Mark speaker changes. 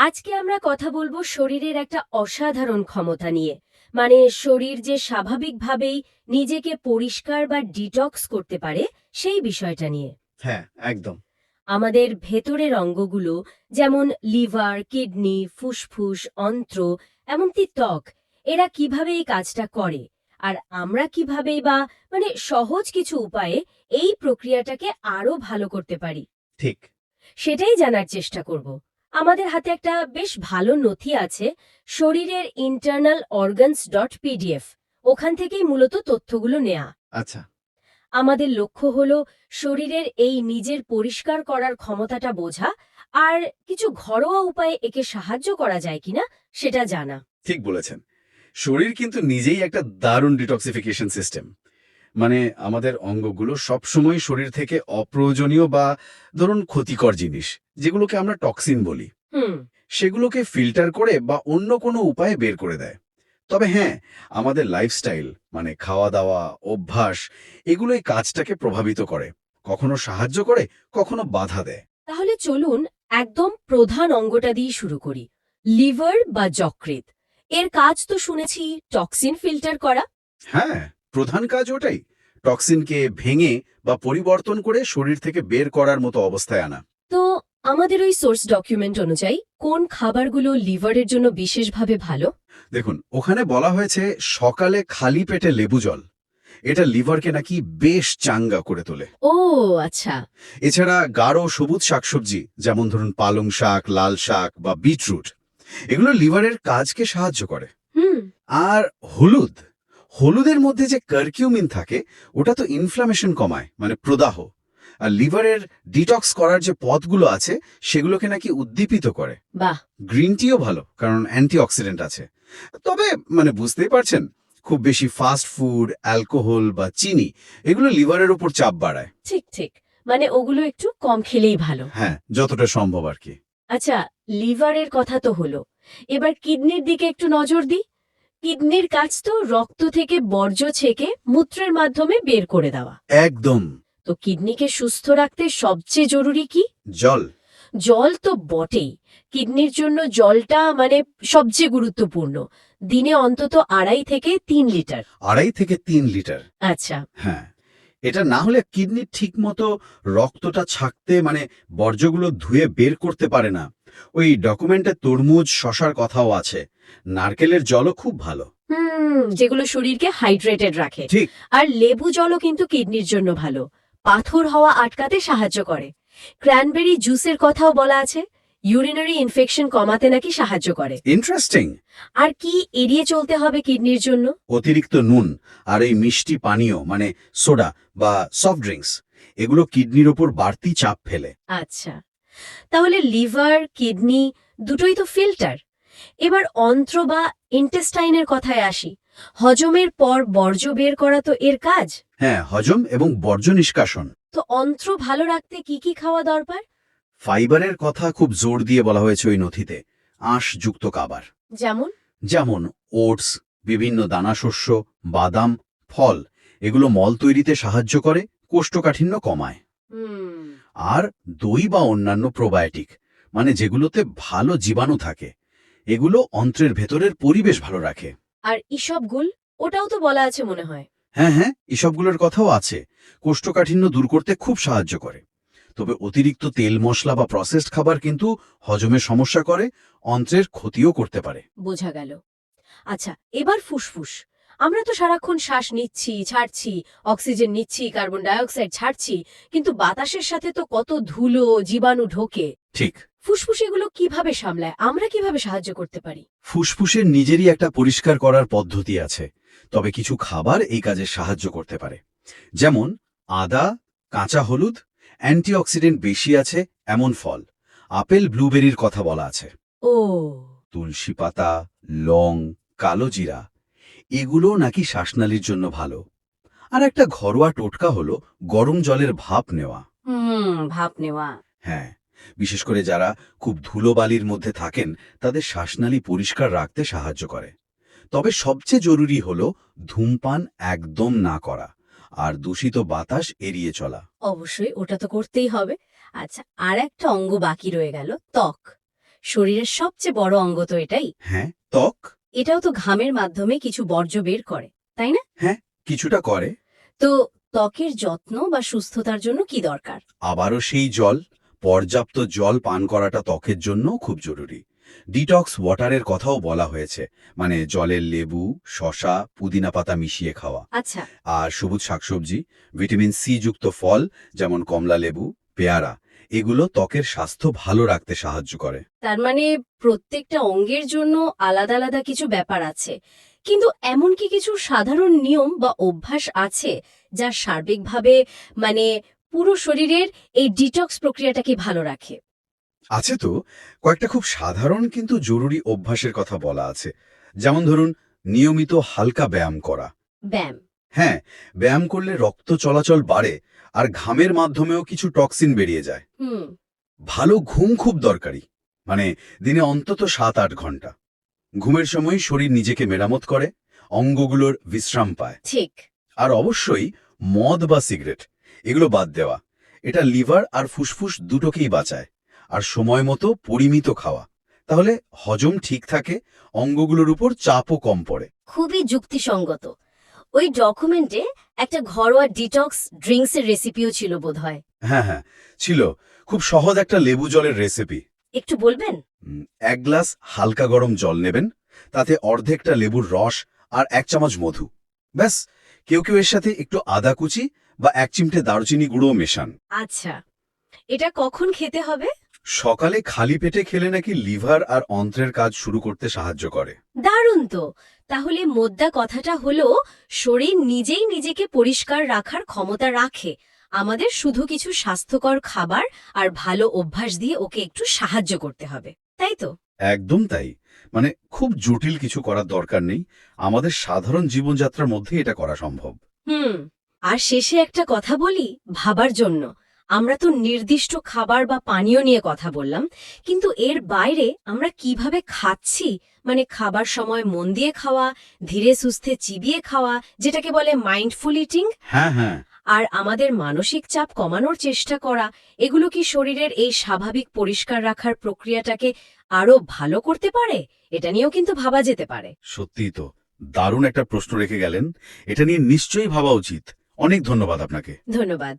Speaker 1: আজকে আমরা কথা বলবো শরীরের একটা অসাধারণ ক্ষমতা নিয়ে। মানে শরীর যে স্বাভাবিকভাবেই নিজেকে পরিষ্কার বা ডিটক্স করতে পারে সেই বিষয়টা নিয়ে।
Speaker 2: হ্যাঁ, একদম।
Speaker 1: আমাদের ভেতরের অঙ্গগুলো যেমন লিভার, কিডনি, ফুসফুস, অন্ত্র, এমনকি ত্বক, এরা কিভাবে এই কাজটা করে আর আমরা কিভাবেই বা সহজ কিছু উপায়ে এই প্রক্রিয়াটাকে আরো ভালো করতে পারি
Speaker 2: ঠিক।
Speaker 1: সেটাই জানার চেষ্টা করব। আমাদের হাতে একটা বেশ ভালো নথি আছে, শরীরের ইন্টারনাল অর্গানস.পিডিএফ। ওখান থেকেই মূলত তথ্যগুলো নেয়া।
Speaker 2: আচ্ছা,
Speaker 1: আমাদের লক্ষ্য হলো শরীরের এই নিজের পরিষ্কার করার ক্ষমতাটা বোঝা আর কিছু ঘরোয়া উপায়ে একে সাহায্য করা যায় কিনা সেটা জানা।
Speaker 2: ঠিক বলেছেন। শরীর কিন্তু নিজেই একটা দারুণ ডিটক্সিফিকেশন সিস্টেম। মানে আমাদের অঙ্গগুলো সবসময় শরীর থেকে অপ্রয়োজনীয় বা ধরুন ক্ষতিকর জিনিস, যেগুলোকে আমরা টক্সিন বলি,
Speaker 1: হুম।
Speaker 2: সেগুলোকে ফিল্টার করে বা অন্য কোনো উপায়ে বের করে দেয়। তবে হ্যাঁ, আমাদের লাইফস্টাইল মানে খাওয়া-দাওয়া, অভ্যাস এগুলো এই কাজটাকে প্রভাবিত করে। কখনো সাহায্য করে, কখনো বাধা দেয়।
Speaker 1: তাহলে চলুন একদম প্রধান অঙ্গটা দিয়ে শুরু করি, লিভার বা যকৃৎ। এর কাজ তো শুনেছি টক্সিন ফিল্টার করা।
Speaker 2: হ্যাঁ, প্রধান কাজ ওটাই। টক্সিনকে ভেঙে বা পরিবর্তন করে শরীর থেকে বের করার মতো অবস্থায় আনা।
Speaker 1: তো আমাদের ওই সোর্স ডকুমেন্ট অনুযায়ী কোন খাবারগুলো লিভারের জন্য বিশেষভাবে ভালো?
Speaker 2: দেখুন, ওখানে বলা হয়েছে সকালে খালি পেটে লেবু জল। এটা লিভারকে নাকি বেশ চাঙ্গা করে তোলে।
Speaker 1: ও আচ্ছা।
Speaker 2: এছাড়া গাঢ় সবুজ শাকসবজি যেমন ধরুন পালং শাক, লাল শাক বা বিটরুট, এগুলো লিভারের কাজকে সাহায্য করে।
Speaker 1: হুম।
Speaker 2: আর হলুদ, হলুদের মধ্যে যে কারকিউমিন থাকে ওটা তো ইনফ্লামেশন কমায়, মানে প্রদাহ। আর লিভারের ডিটক্স করার যে পথগুলো আছে সেগুলোকে নাকি উদ্দীপিত করে।
Speaker 1: বাহ।
Speaker 2: গ্রিন টিও ভালো, কারণ অ্যান্টিঅক্সিডেন্ট আছে। তবে মানে বুঝতেই পারছেন, খুব বেশি ফাস্ট ফুড, অ্যালকোহল বা চিনি এগুলো লিভারের উপর চাপ বাড়ায়।
Speaker 1: ঠিক ঠিক, মানে ওগুলো একটু কম খেলেই ভালো।
Speaker 2: হ্যাঁ, যতটা সম্ভব আর কি।
Speaker 1: আচ্ছা, লিভারের কথা তো হলো, এবার কিডনির দিকে একটু নজর দিই। কিডনির কাজ তো রক্ত থেকে বর্জ্য ছেঁকে মূত্রের মাধ্যমে বের করে দেওয়া।
Speaker 2: একদম।
Speaker 1: তো কিডনিকে সুস্থ রাখতে সবচেয়ে জরুরি কি?
Speaker 2: জল।
Speaker 1: জল তো বটেই। কিডনির জন্য জলটা সবচেয়ে গুরুত্বপূর্ণ। দিনে অন্তত 2.5 থেকে 3 লিটার।
Speaker 2: 2.5 থেকে 3 লিটার।
Speaker 1: আচ্ছা।
Speaker 2: হ্যাঁ, এটা না হলে কিডনি ঠিক মতো রক্তটা ছাকতে মানে বর্জ্যগুলো ধুয়ে বের করতে পারে না। ওই ডকুমেন্টে তরমুজ, শশার কথাও আছে। নারকেলের জলও খুব ভালো।
Speaker 1: যেগুলো শরীরকে হাইড্রেটেড রাখে।
Speaker 2: ঠিক।
Speaker 1: আর লেবু জলও কিন্তু কিডনির জন্য ভালো, পাথর হওয়া আটকাতে সাহায্য করে। ক্র্যানবেরি জুসের কথাও বলা আছে, ইউরিনারি ইনফেকশন কমাতে নাকি সাহায্য করে।
Speaker 2: ইন্টারেস্টিং।
Speaker 1: আর কি এড়িয়ে চলতে হবে কিডনির জন্য?
Speaker 2: অতিরিক্ত নুন আর এই মিষ্টি পানীয় মানে সোডা বা সফট ড্রিঙ্কস, এগুলো কিডনির ওপর বাড়তি চাপ ফেলে।
Speaker 1: আচ্ছা, তাহলে লিভার, কিডনি দুটোই তো ফিল্টার। এবার অন্ত্র বা ইন্টেস্টাইনের কথায় আসি। হজমের পর বর্জ্য বের করা তো এর কাজ।
Speaker 2: হ্যাঁ, হজম এবং বর্জ্য নিষ্কাশন।
Speaker 1: তো অন্ত্র ভালো রাখতে কি কি খাওয়া দরকার?
Speaker 2: ফাইবারের কথা খুব জোর দিয়ে বলা হয়েছে ওই নথিতে। আঁশযুক্ত খাবার
Speaker 1: যেমন?
Speaker 2: যেমন ওটস, বিভিন্ন দানাশস্য, বাদাম, ফল, এগুলো মল তৈরিতে সাহায্য করে, কোষ্ঠকাঠিন্য কমায়।
Speaker 1: হুম।
Speaker 2: আর দই বা অন্যান্য প্রোবায়োটিক, মানে যেগুলোতে ভালো জীবাণু থাকে, এগুলো অন্ত্রের ভেতরের পরিবেশ ভালো রাখে।
Speaker 1: আর ইসবগুল, ওটাও তো বলা আছে মনে হয়।
Speaker 2: হ্যাঁ হ্যাঁ, এসবগুলোর কথাও আছে। কোষ্ঠকাঠিন্য দূর করতে খুব সাহায্য করে। তবে অতিরিক্ত তেল মশলা বা প্রসেসড খাবার কিন্তু হজমের সমস্যা করে, অন্ত্রের ক্ষতিও করতে পারে।
Speaker 1: বোঝা গেল। আচ্ছা, এবার ফুসফুস। আমরা তো সারাক্ষণ শ্বাস নিচ্ছি, ছাড়ছি, অক্সিজেন নিচ্ছি, কার্বন ডাই অক্সাইড ছাড়ছি, কিন্তু বাতাসের সাথে তো কত ধুলো, জীবাণু ঢোকে।
Speaker 2: ঠিক।
Speaker 1: ফুসফুস এগুলো কিভাবে সামলায়, আমরা কিভাবে সাহায্য করতে পারি?
Speaker 2: ফুসফুসের নিজেরই একটা পরিষ্কার করার পদ্ধতি আছে, তবে কিছু খাবার এই কাজে সাহায্য করতে পারে। যেমন আদা, কাঁচা হলুদ, অ্যান্টিঅক্সিডেন্ট বেশি আছে এমন ফল, আপেল, ব্লুবেরির কথা বলা আছে।
Speaker 1: ও।
Speaker 2: তুলসী পাতা, লং, কালো জিরা, এগুলো নাকি শ্বাসনালীর জন্য ভালো। আর একটা ঘরোয়া টোটকা হলো গরম জলের ভাপ নেওয়া।
Speaker 1: ভাপ নেওয়া।
Speaker 2: হ্যাঁ, বিশেষ করে যারা খুব ধুলোবালির মধ্যে থাকেন তাদের শ্বাসনালী পরিষ্কার রাখতে সাহায্য করে। তবে সবচেয়ে জরুরি হলো ধূমপান একদম না করা আর দূষিত বাতাস এড়িয়ে চলা।
Speaker 1: অবশ্যই ওটা তো করতেই হবে। আচ্ছা, আর একটা অঙ্গ বাকি রয়ে গেল, ত্বক। শরীরের সবচেয়ে বড় অঙ্গ তো এটাই।
Speaker 2: হ্যাঁ, ত্বক
Speaker 1: এটাও তো ঘামের মাধ্যমে কিছু বর্জ্য বের করে, তাই না?
Speaker 2: কিছুটা করে।
Speaker 1: তো ত্বকের যত্ন বা সুস্থতার জন্য কি দরকার?
Speaker 2: আবারও সেই জল, পর্যাপ্ত জল পান করাটা ত্বকের জন্য খুব জরুরি। ডিটক্স ওয়াটারের কথাও বলা হয়েছে, মানে জলের লেবু, শসা, পুদিনা পাতা মিশিয়ে খাওয়া।
Speaker 1: আচ্ছা,
Speaker 2: আর সবুজ শাকসবজি, ভিটামিন সি যুক্ত ফল যেমন কমলা লেবু, পেয়ারা, এগুলো ত্বকের স্বাস্থ্য ভালো রাখতে সাহায্য করে।
Speaker 1: তার মানে প্রত্যেকটা অঙ্গের জন্য আলাদা আলাদা কিছু ব্যাপার আছে। কিন্তু এমন কি কিছু সাধারণ নিয়ম বা অভ্যাস আছে যা সার্বিকভাবে মানে পুরো শরীরের এই ডিটক্স প্রক্রিয়াটাকে ভালো রাখে?
Speaker 2: আছে তো, কয়েকটা খুব সাধারণ কিন্তু জরুরি অভ্যাসের কথা বলা আছে। যেমন ধরুন, নিয়মিত হালকা ব্যায়াম করা।
Speaker 1: ব্যায়াম।
Speaker 2: হ্যাঁ, ব্যায়াম করলে রক্ত চলাচল বাড়ে আর ঘামের মাধ্যমেও কিছু টক্সিন বেরিয়ে যায়।
Speaker 1: হুম।
Speaker 2: ভালো ঘুম খুব দরকারি, মানে দিনে অন্তত 7-8 ঘন্টা। ঘুমের সময় শরীর নিজেকে মেরামত করে, অঙ্গগুলোর বিশ্রাম পায়।
Speaker 1: ঠিক।
Speaker 2: আর অবশ্যই মদ বা সিগারেট এগুলো বাদ দেওয়া। এটা লিভার আর ফুসফুস দুটোকেই বাঁচায়। আর সময় মতো পরিমিত খাওয়া, তাহলে হজম ঠিক থাকে, অঙ্গগুলোর উপর চাপও কম পড়ে।
Speaker 1: খুবই যুক্তিসঙ্গত। ওই ডকুমেন্টে একটা ঘরোয়া ডিটক্স ড্রিঙ্কসের রেসিপিও ছিল বোধহয়।
Speaker 2: হ্যাঁ, ছিল। খুব সহজ একটা লেবু জলের রেসিপি।
Speaker 1: একটু বলবেন?
Speaker 2: 1 গ্লাস হালকা গরম জল নেবেন, তাতে অর্ধেকটা লেবুর রস আর 1 চামচ মধু। ব্যাস, কেউ কেউ এর সাথে একটু আদা কুচি বা 1 চিমটে দারুচিনি গুঁড়ো মেশান।
Speaker 1: আচ্ছা, এটা কখন খেতে হবে?
Speaker 2: সকালে খালি পেটে খেলে নাকি লিভার আর অন্ত্রের কাজ শুরু করতে সাহায্য করে।
Speaker 1: দারুণ তো। তাহলে মোদ্দা কথাটা হলো, শরীর নিজেই নিজেকে পরিষ্কার রাখার ক্ষমতা রাখে। আমাদের শুধু কিছু স্বাস্থ্যকর খাবার আর ভালো অভ্যাস দিয়ে ওকে একটু সাহায্য করতে হবে, তাই তো?
Speaker 2: একদম তাই। মানে খুব জটিল কিছু করার দরকার নেই, আমাদের সাধারণ জীবনযাত্রার মধ্যে এটা করা সম্ভব।
Speaker 1: হুম। আর শেষে একটা কথা বলি, ভাবার জন্য। আমরা তো নির্দিষ্ট খাবার বা পানীয় নিয়ে কথা বললাম, কিন্তু এর বাইরে আমরা কিভাবে খাচ্ছি, মানে খাবার সময় মন দিয়ে খাওয়া, ধীরে সুস্থে চিবিয়ে খাওয়া, যেটাকে বলে মাইন্ডফুল ইটিং,
Speaker 2: হ্যাঁ,
Speaker 1: আর আমাদের মানসিক চাপ কমানোর চেষ্টা করা, এগুলো কি শরীরের এই স্বাভাবিক পরিষ্কার রাখার প্রক্রিয়াটাকে আরো ভালো করতে পারে? এটা নিয়েও কিন্তু ভাবা যেতে পারে।
Speaker 2: সত্যিই তো। দারুণ একটা প্রশ্ন রেখে গেলেন। এটা নিয়ে নিশ্চয়ই ভাবা উচিত। অনেক ধন্যবাদ আপনাকে।
Speaker 1: ধন্যবাদ।